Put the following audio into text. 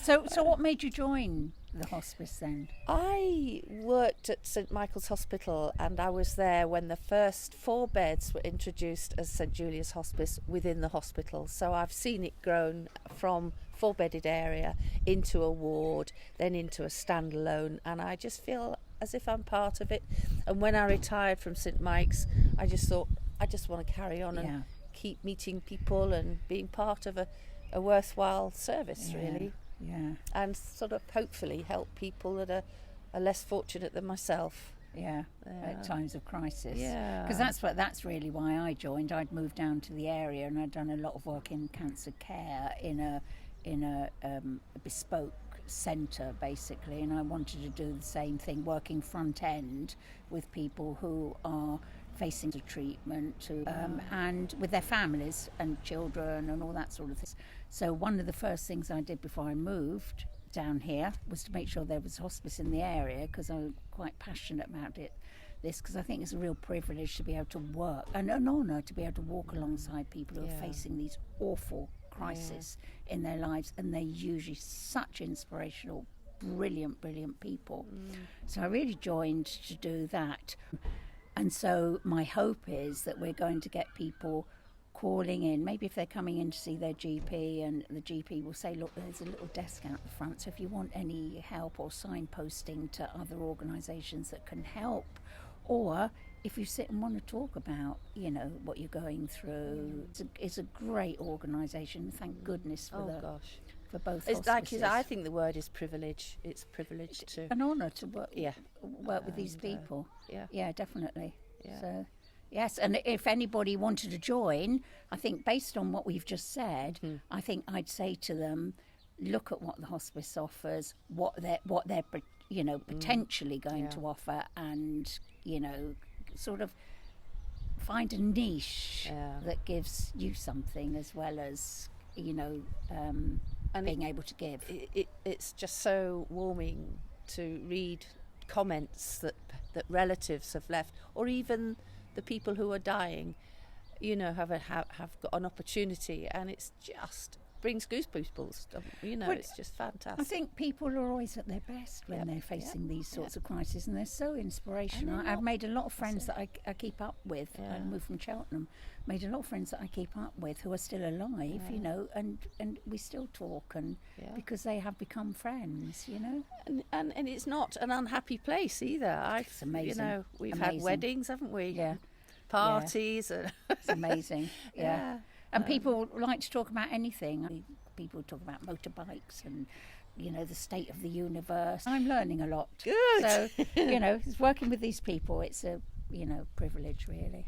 So what made you join the hospice then? I worked at St Michael's Hospital, and I was there when the first 4 beds were introduced as St Julia's Hospice within the hospital. So I've seen it grown from 4-bedded area into a ward, then into a standalone, and I just feel as if I'm part of it. And when I retired from St Mike's, I just thought I just want to carry on and keep meeting people and being part of a worthwhile service, really. Yeah. And sort of hopefully help people that are less fortunate than myself. At times of crisis. Yeah. Because that's really why I joined. I'd moved down to the area and I'd done a lot of work in cancer care in a bespoke centre basically, and I wanted to do the same thing, working front end with people who are facing the treatment and with their families and children and all that sort of thing. So one of the first things I did before I moved down here was to make sure there was hospice in the area, because I'm quite passionate about because I think it's a real privilege to be able to work and an honour to be able to walk alongside people who are facing these awful crisis in their lives, and they're usually such inspirational, brilliant people. So I really joined to do that. And so my hope is that we're going to get people calling in, maybe if they're coming in to see their GP, and the GP will say, look, there's a little desk out the front, so if you want any help or signposting to other organisations that can help, or if you sit and want to talk about, what you're going through, it's a great organisation. Thank goodness for for both hospices. I think the word is privilege. It's privilege to an honour to work with these people. Yeah, definitely. Yeah. So, yes, and if anybody wanted to join, I think based on what we've just said, I think I'd say to them, look at what the hospice offers, what they're potentially going to offer, and sort of find a niche that gives you something as well as being able to give. It's just so warming to read comments that relatives have left, or even the people who are dying, have got an opportunity, and it's just brings goosebumps. It's just fantastic. I think people are always at their best when they're facing these sorts of crises, and they're so inspirational. I've made a lot of friends that I keep up with. I moved from Cheltenham, made a lot of friends that I keep up with who are still alive, and we still talk, and because they have become friends, And it's not an unhappy place either. It's amazing. We've had weddings, haven't we? Yeah. Parties. Yeah. It's amazing. Yeah. And people like to talk about anything. People talk about motorbikes and, the state of the universe. I'm learning a lot. Good. So, it's working with these people. It's a, privilege, really.